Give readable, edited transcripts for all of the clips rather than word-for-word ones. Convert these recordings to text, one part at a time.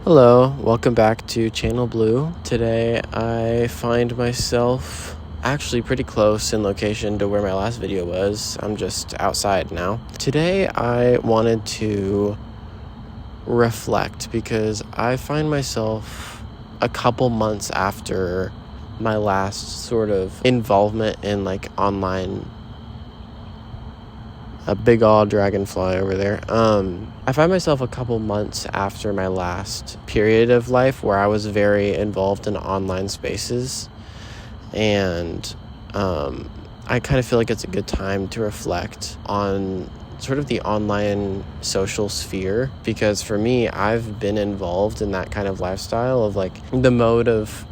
Hello, welcome back to Channel Blue. Today I find myself actually pretty close in location to where my last video was. I'm just outside now. Today I wanted to reflect because I find myself a couple months after my last sort of involvement in online, a big old dragonfly over there. I find myself a couple months after my last period of life where I was very involved in online spaces, and I kind of feel like it's a good time to reflect on sort of the online social sphere, because for me, I've been involved in that kind of lifestyle of the mode of,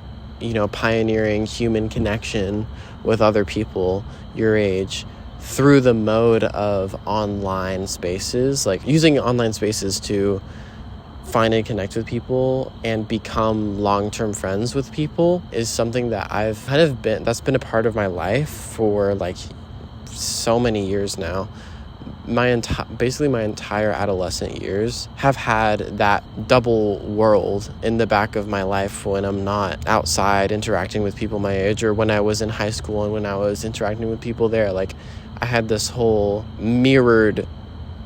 pioneering human connection with other people your age through the mode of online spaces, using online spaces to find and connect with people and become long-term friends with people is something that that's been a part of my life for so many years now. Basically my entire adolescent years have had that double world in the back of my life when I'm not outside interacting with people my age, or when I was in high school and when I was interacting with people there. I had this whole mirrored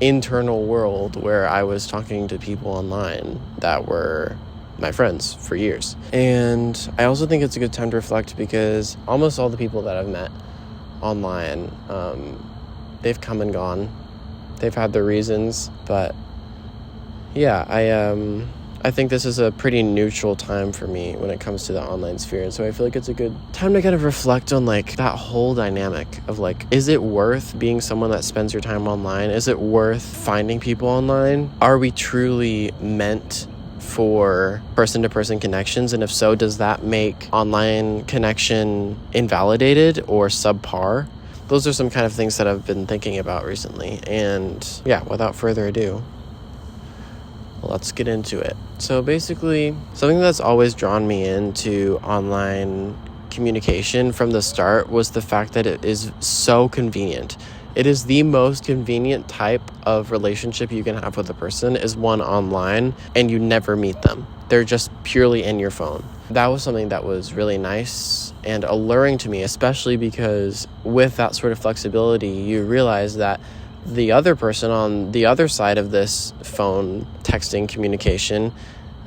internal world where I was talking to people online that were my friends for years. And I also think it's a good time to reflect because almost all the people that I've met online, they've come and gone. They've had their reasons, but yeah, I think this is a pretty neutral time for me when it comes to the online sphere. And so I feel like it's a good time to kind of reflect on that whole dynamic of is it worth being someone that spends your time online? Is it worth finding people online? Are we truly meant for person-to-person connections? And if so, does that make online connection invalidated or subpar? Those are some kind of things that I've been thinking about recently. And yeah, without further ado, let's get into it. So basically, something that's always drawn me into online communication from the start was the fact that it is so convenient. It is the most convenient type of relationship you can have with a person is one online, and you never meet them. They're just purely in your phone. That was something that was really nice and alluring to me, especially because with that sort of flexibility, you realize that the other person on the other side of this phone texting communication,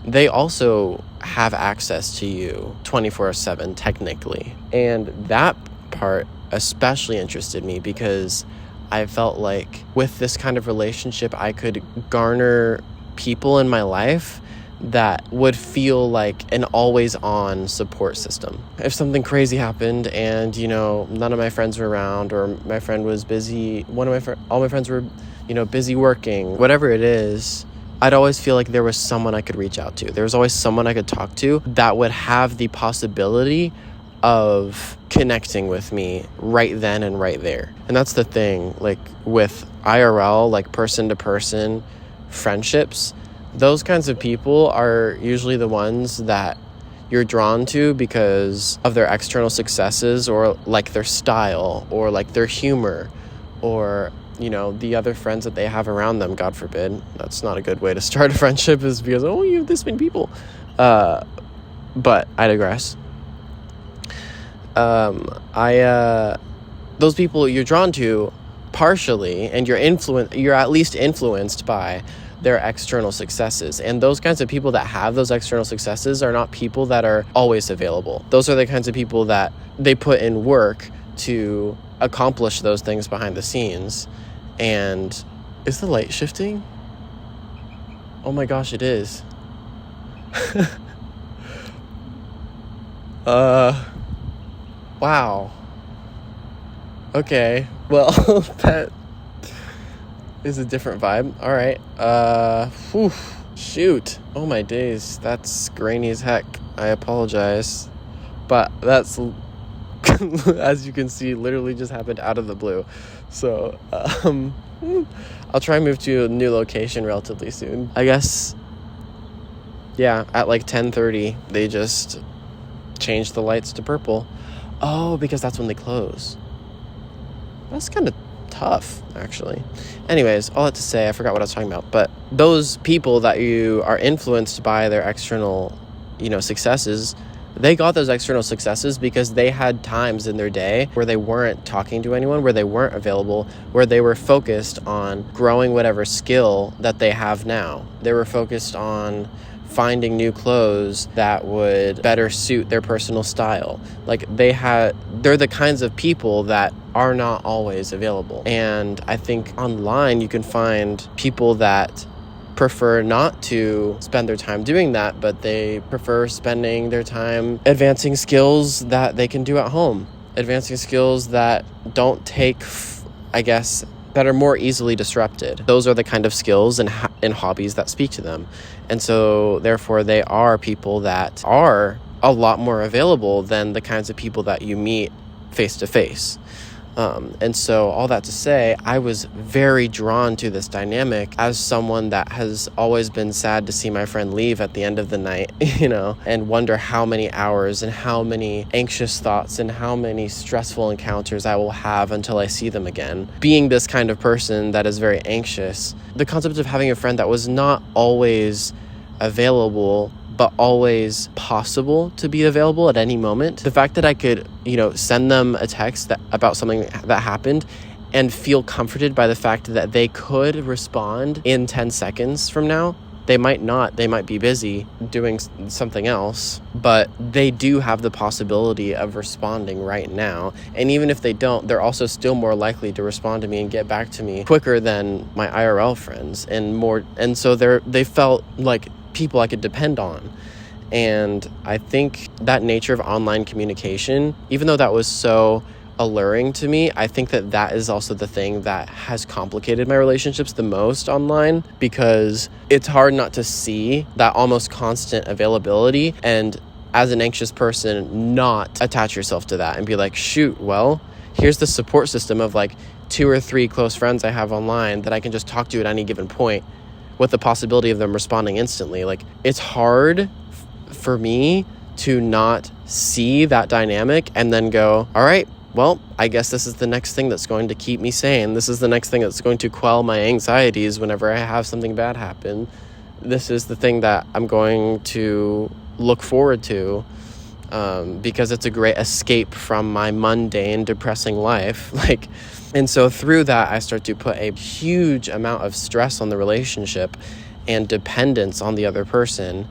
they also have access to you 24/7 technically. And that part especially interested me because I felt like with this kind of relationship, I could garner people in my life that would feel like an always-on support system. If something crazy happened and, none of my friends were around, or my friend was busy, all my friends were, busy working, whatever it is, I'd always feel like there was someone I could reach out to. There was always someone I could talk to that would have the possibility of connecting with me right then and right there. And that's the thing, with IRL, person-to-person friendships, those kinds of people are usually the ones that you're drawn to because of their external successes, or their style, or their humor, or the other friends that they have around them. God forbid, that's not a good way to start a friendship, is because you have this many people. But I digress. Those people you're drawn to partially, and you're at least influenced by their external successes. And those kinds of people that have those external successes are not people that are always available. Those are the kinds of people that they put in work to accomplish those things behind the scenes. And is the light shifting? Oh my gosh, it is. Wow. Okay. Well, that is a different vibe. All right. Shoot. Oh my days. That's grainy as heck. I apologize. But that's, as you can see, literally just happened out of the blue. So, I'll try and move to a new location relatively soon. I guess, yeah, at 10:30, they just changed the lights to purple. Oh, because that's when they close. That's kind of tough, actually. Anyways, all that to say, I forgot what I was talking about. But those people that you are influenced by their external, successes, they got those external successes because they had times in their day where they weren't talking to anyone, where they weren't available, where they were focused on growing whatever skill that they have now. They were focused on finding new clothes that would better suit their personal style. Like they're the kinds of people that are not always available. And I think online you can find people that prefer not to spend their time doing that, but they prefer spending their time advancing skills that they can do at home, advancing skills that don't take, that are more easily disrupted. Those are the kind of skills and hobbies that speak to them. And so therefore they are people that are a lot more available than the kinds of people that you meet face to face. And so all that to say, I was very drawn to this dynamic as someone that has always been sad to see my friend leave at the end of the night, and wonder how many hours and how many anxious thoughts and how many stressful encounters I will have until I see them again. Being this kind of person that is very anxious, the concept of having a friend that was not always available but always possible to be available at any moment. The fact that I could, send them a text about something that happened and feel comforted by the fact that they could respond in 10 seconds from now. They might not, they might be busy doing something else, but they do have the possibility of responding right now. And even if they don't, they're also still more likely to respond to me and get back to me quicker than my IRL friends and so they felt like people I could depend on. And I think that nature of online communication, even though that was so alluring to me, I think that is also the thing that has complicated my relationships the most online, because it's hard not to see that almost constant availability and, as an anxious person, not attach yourself to that and be like, shoot, well, here's the support system of like 2 or 3 close friends I have online that I can just talk to at any given point, with the possibility of them responding instantly. Like, it's hard for me to not see that dynamic and then go, all right, well, I guess this is the next thing that's going to keep me sane. This is the next thing that's going to quell my anxieties whenever I have something bad happen. This is the thing that I'm going to look forward to, because it's a great escape from my mundane, depressing life. And so through that, I start to put a huge amount of stress on the relationship and dependence on the other person,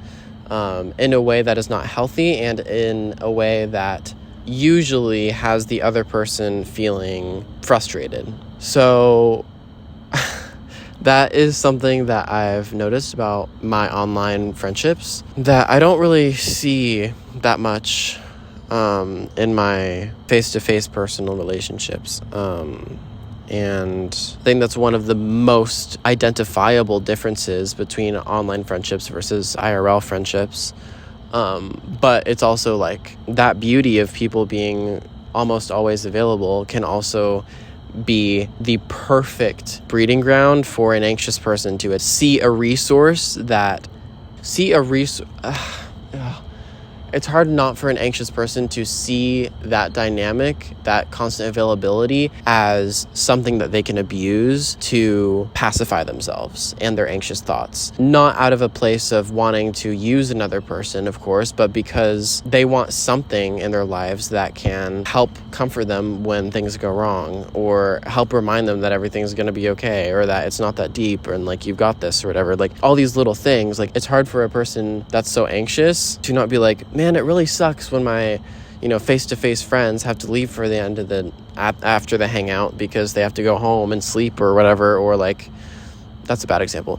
in a way that is not healthy and in a way that usually has the other person feeling frustrated. So that is something that I've noticed about my online friendships that I don't really see that much in my face-to-face personal relationships. And I think that's one of the most identifiable differences between online friendships versus IRL friendships. But it's also like that beauty of people being almost always available can also be the perfect breeding ground for an anxious person to see a resource. It's hard not for an anxious person to see that dynamic, that constant availability, as something that they can abuse to pacify themselves and their anxious thoughts. Not out of a place of wanting to use another person, of course, but because they want something in their lives that can help comfort them when things go wrong, or help remind them that everything's going to be okay, or that it's not that deep, or like, you've got this, or whatever. Like, all these little things. Like, it's hard for a person that's so anxious to not be like, man, it really sucks when my, face-to-face friends have to leave for the end of after the hangout because they have to go home and sleep or whatever, or like, that's a bad example.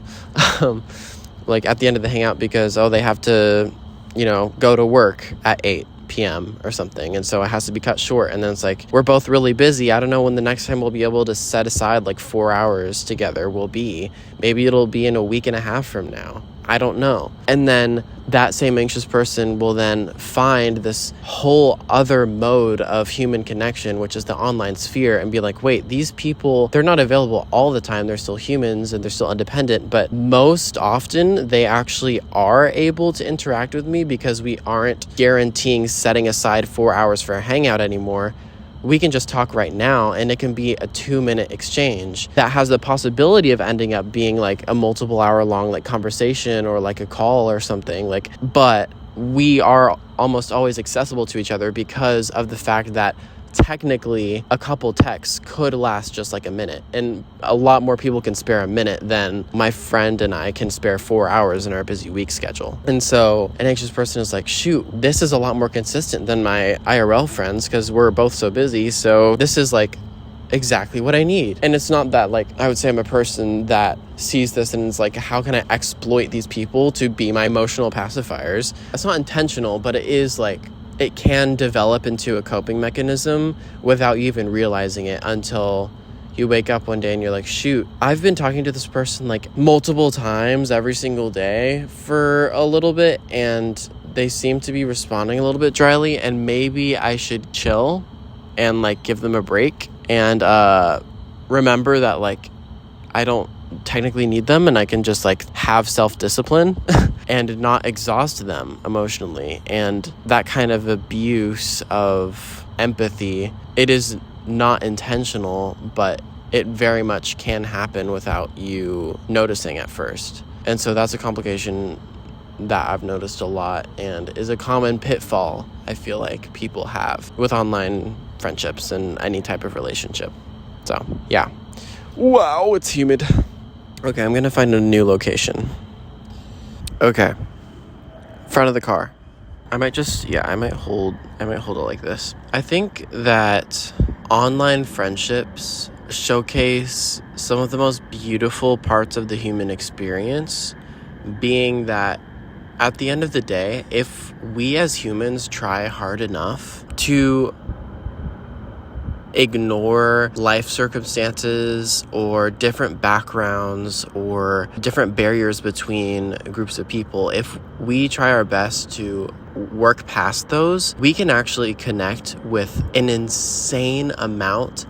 Like at the end of the hangout because, they have to, go to work at 8 p.m. or something, and so it has to be cut short. And then it's like, we're both really busy. I don't know when the next time we'll be able to set aside like 4 hours together will be. Maybe it'll be in a week and a half from now. I don't know. And then that same anxious person will then find this whole other mode of human connection, which is the online sphere, and be like, wait, these people, they're not available all the time. They're still humans and they're still independent, but most often they actually are able to interact with me because we aren't guaranteeing setting aside 4 hours for a hangout anymore. we can just talk right now, and it can be a 2-minute exchange that has the possibility of ending up being like a multiple hour long like conversation or like a call or something, like, but we are almost always accessible to each other because of the fact that technically a couple texts could last just like a minute, and a lot more people can spare a minute than my friend and I can spare 4 hours in our busy week schedule. And so an anxious person is like, shoot, this is a lot more consistent than my IRL friends because we're both so busy, so this is like exactly what I need. And it's not that like I would say I'm a person that sees this and is like, how can I exploit these people to be my emotional pacifiers? It's not intentional, but it is like, it can develop into a coping mechanism without you even realizing it until you wake up one day and you're like, shoot, I've been talking to this person like multiple times every single day for a little bit, and they seem to be responding a little bit dryly, and maybe I should chill and like give them a break and remember that like I don't technically need them, and I can just like have self-discipline and not exhaust them emotionally. And that kind of abuse of empathy, it is not intentional, but it very much can happen without you noticing at first. And so that's a complication that I've noticed a lot and is a common pitfall I feel like people have with online friendships and any type of relationship. So yeah. Wow, it's humid. Okay, I'm gonna find a new location. Okay. Front of the car. I might hold it like this. I think that online friendships showcase some of the most beautiful parts of the human experience, being that at the end of the day, if we as humans try hard enough to ignore life circumstances or different backgrounds or different barriers between groups of people, if we try our best to work past those, we can actually connect with an insane amount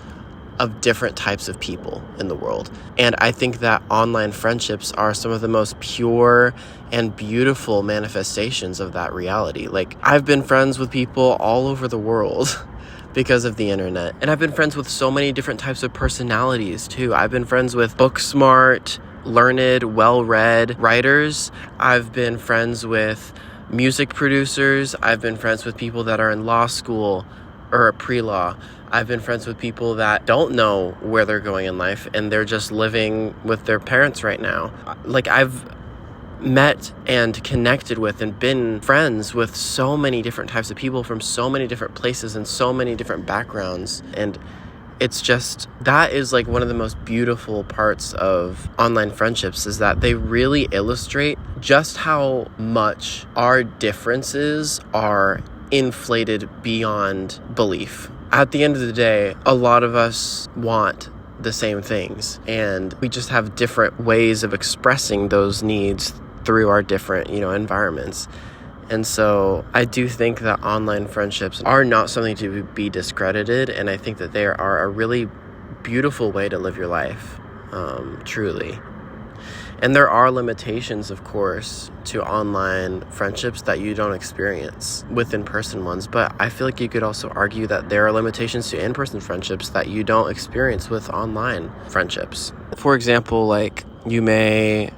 of different types of people in the world. And I think that online friendships are some of the most pure and beautiful manifestations of that reality. Like, I've been friends with people all over the world because of the internet. And I've been friends with so many different types of personalities too. I've been friends with book smart, learned, well-read writers. I've been friends with music producers. I've been friends with people that are in law school or pre-law. I've been friends with people that don't know where they're going in life and they're just living with their parents right now. Like, I've met and connected with and been friends with so many different types of people from so many different places and so many different backgrounds. And it's just, that is like one of the most beautiful parts of online friendships, is that they really illustrate just how much our differences are inflated beyond belief. At the end of the day, a lot of us want the same things, and we just have different ways of expressing those needs through our different, environments. And so I do think that online friendships are not something to be discredited, and I think that they are a really beautiful way to live your life, truly. And there are limitations, of course, to online friendships that you don't experience with in-person ones, but I feel like you could also argue that there are limitations to in-person friendships that you don't experience with online friendships. For example, like, you may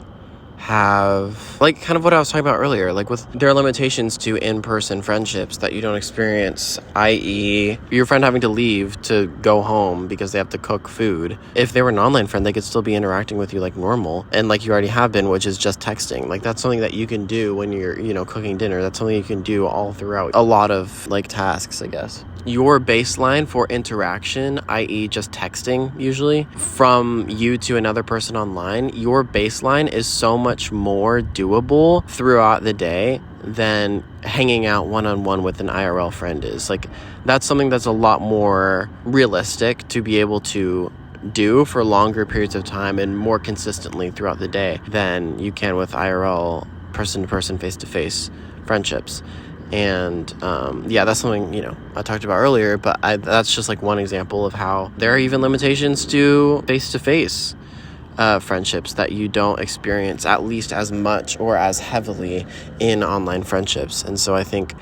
have, like, kind of what I was talking about earlier, like, there are limitations to in-person friendships that you don't experience, i.e. your friend having to leave to go home because they have to cook food. If they were an online friend, they could still be interacting with you like normal, and like you already have been, which is just texting. Like, that's something that you can do when you're, cooking dinner. That's something you can do all throughout a lot of, like, tasks, I guess. Your baseline for interaction, i.e. just texting usually, from you to another person online, your baseline is so much more doable throughout the day than hanging out one-on-one with an IRL friend is. Like, that's something that's a lot more realistic to be able to do for longer periods of time and more consistently throughout the day than you can with IRL person-to-person, face-to-face friendships. And that's something, I talked about earlier, but that's just like one example of how there are even limitations to face-to-face friendships that you don't experience at least as much or as heavily in online friendships. And so I think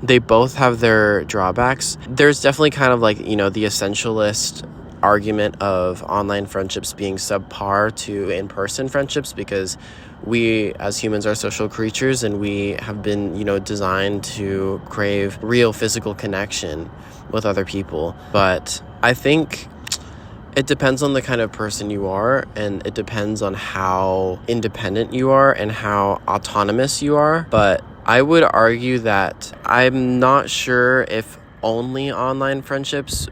They both have their drawbacks. There's definitely kind of like, the essentialist argument of online friendships being subpar to in-person friendships, because we as humans are social creatures and we have been, designed to crave real physical connection with other people. But I think it depends on the kind of person you are, and it depends on how independent you are and how autonomous you are. But I would argue that I'm not sure if only online friendships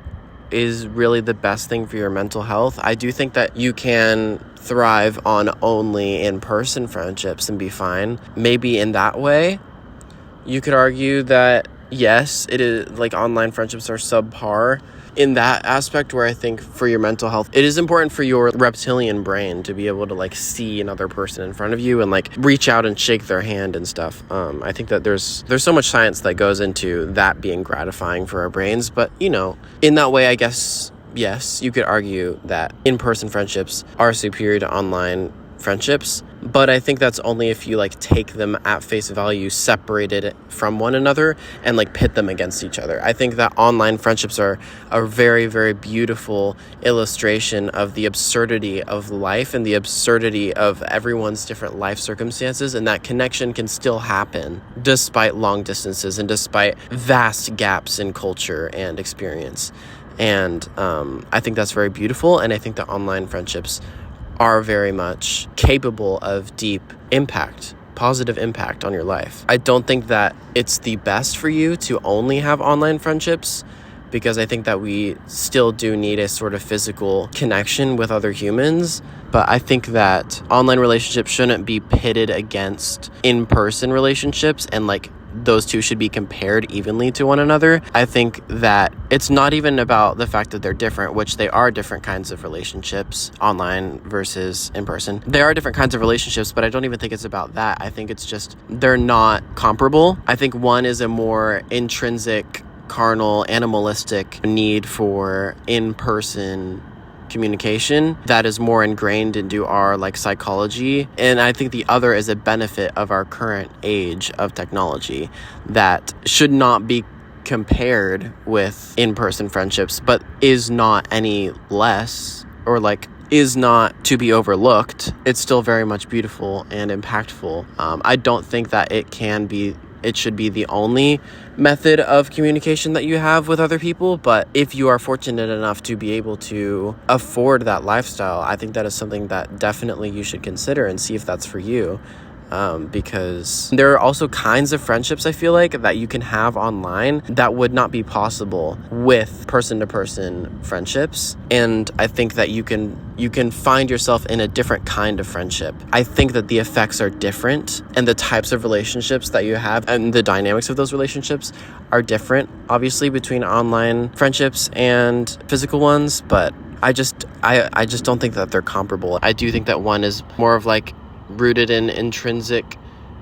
is really the best thing for your mental health. I do think that you can thrive on only in-person friendships and be fine. Maybe in that way, you could argue that yes, it is like online friendships are subpar in that aspect, where I think for your mental health, it is important for your reptilian brain to be able to like see another person in front of you and like reach out and shake their hand and stuff. I think that there's so much science that goes into that being gratifying for our brains. But, in that way, I guess, yes, you could argue that in-person friendships are superior to online friendships. But I think that's only if you like take them at face value, separated from one another, and like pit them against each other. I think that online friendships are a very, very beautiful illustration of the absurdity of life and the absurdity of everyone's different life circumstances, and that connection can still happen despite long distances and despite vast gaps in culture and experience. And I think that's very beautiful, and I think that online friendships are very much capable of deep impact, positive impact on your life. I don't think that it's the best for you to only have online friendships, because I think that we still do need a sort of physical connection with other humans. But I think that online relationships shouldn't be pitted against in-person relationships, and like those two should be compared evenly to one another. I think that it's not even about the fact that they're different, which they are different kinds of relationships, online versus in person. They are different kinds of relationships, but I don't even think it's about that. I think it's just they're not comparable. I think one is a more intrinsic, carnal, animalistic need for in-person communication that is more ingrained into our like psychology, and I think the other is a benefit of our current age of technology that should not be compared with in-person friendships, but is not any less, or like is not to be overlooked. It's still very much beautiful and impactful. I don't think that it should be the only method of communication that you have with other people. But if you are fortunate enough to be able to afford that lifestyle, I think that is something that definitely you should consider and see if that's for you. Because there are also kinds of friendships, I feel like, that you can have online that would not be possible with person-to-person friendships. And I think that you can find yourself in a different kind of friendship. I think that the effects are different, and the types of relationships that you have and the dynamics of those relationships are different, obviously, between online friendships and physical ones. But I just don't think that they're comparable. I do think that one is more of like rooted in intrinsic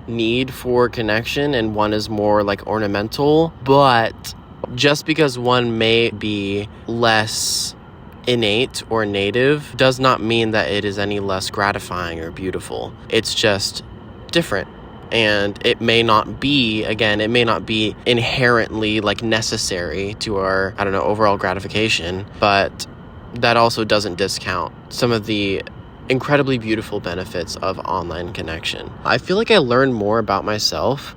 need for connection, and one is more like ornamental. But just because one may be less innate or native does not mean that it is any less gratifying or beautiful. It's just different. And it may not be inherently like necessary to our, overall gratification, but that also doesn't discount some of the incredibly beautiful benefits of online connection. I feel like I learn more about myself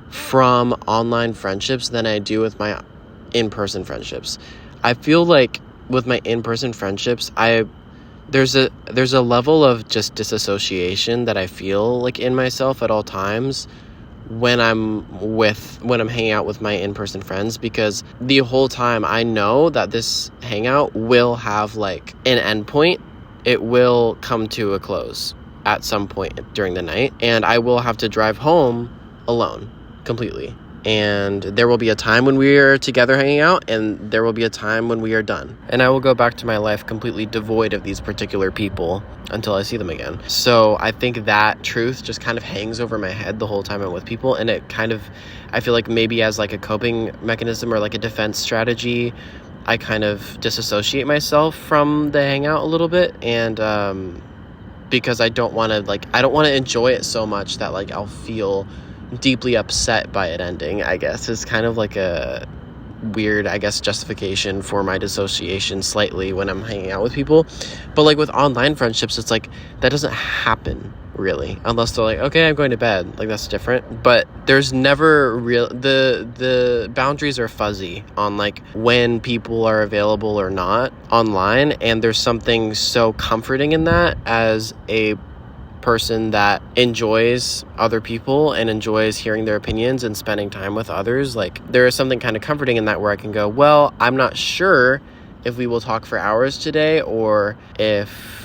from online friendships than I do with my in-person friendships. I feel like with my in-person friendships, there's a level of just disassociation that I feel like in myself at all times when I'm hanging out with my in-person friends, because the whole time I know that this hangout will have like an endpoint. It will come to a close at some point during the night, and I will have to drive home alone completely. And there will be a time when we are together hanging out, and there will be a time when we are done. And I will go back to my life completely devoid of these particular people until I see them again. So I think that truth just kind of hangs over my head the whole time I'm with people, and it kind of, I feel like maybe as like a coping mechanism or like a defense strategy, I kind of disassociate myself from the hangout a little bit, and because I don't want to enjoy it so much that like I'll feel deeply upset by it ending, I guess, is kind of like a weird, I guess, justification for my dissociation slightly when I'm hanging out with people. But like with online friendships, it's like that doesn't happen really, unless they're like, okay, I'm going to bed. Like, that's different. But there's never real, the boundaries are fuzzy on like when people are available or not online, and there's something so comforting in that as a person that enjoys other people and enjoys hearing their opinions and spending time with others. Like, there is something kind of comforting in that, where I can go, well, I'm not sure if we will talk for hours today, or if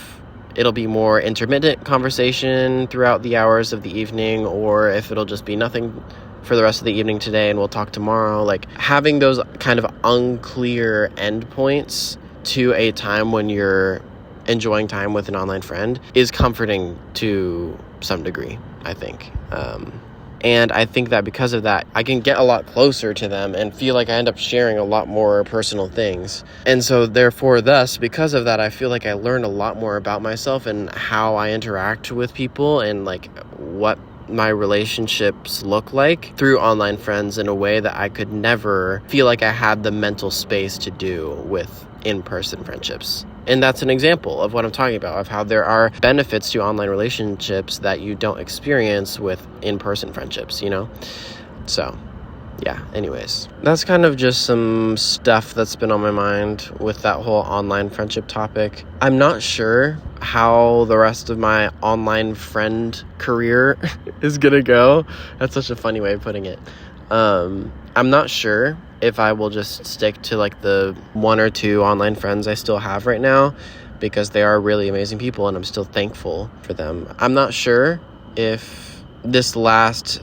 it'll be more intermittent conversation throughout the hours of the evening, or if it'll just be nothing for the rest of the evening today and we'll talk tomorrow. Like, having those kind of unclear endpoints to a time when you're enjoying time with an online friend is comforting to some degree, I think. And I think that because of that, I can get a lot closer to them and feel like I end up sharing a lot more personal things. And so therefore, thus, because of that, I feel like I learned a lot more about myself and how I interact with people, and like what my relationships look like through online friends in a way that I could never feel like I had the mental space to do with in-person friendships. And that's an example of what I'm talking about, of how there are benefits to online relationships that you don't experience with in-person friendships, you know? So, yeah, anyways. That's kind of just some stuff that's been on my mind with that whole online friendship topic. I'm not sure how the rest of my online friend career is gonna go. That's such a funny way of putting it. I'm not sure if I will just stick to like the 1 or 2 online friends I still have right now, because they are really amazing people and I'm still thankful for them. I'm not sure if this last,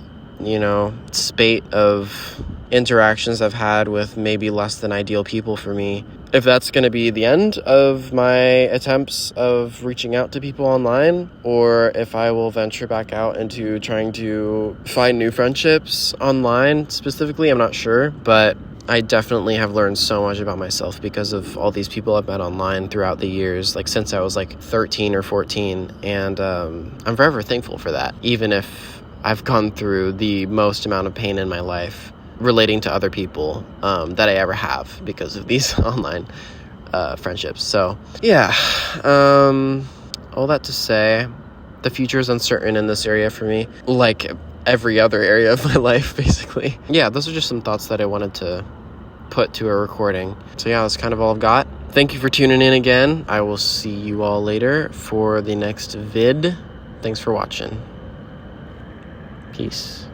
spate of interactions I've had with maybe less than ideal people for me, if that's going to be the end of my attempts of reaching out to people online, or if I will venture back out into trying to find new friendships online specifically. I'm not sure, but I definitely have learned so much about myself because of all these people I've met online throughout the years, like since I was like 13 or 14, and I'm forever thankful for that, even if I've gone through the most amount of pain in my life relating to other people that I ever have because of these online friendships. So yeah, all that to say, the future is uncertain in this area for me, like every other area of my life, basically. Yeah, those are just some thoughts that I wanted to put to a recording. So yeah, that's kind of all I've got. Thank you for tuning in again. I will see you all later for the next vid. Thanks for watching. Peace.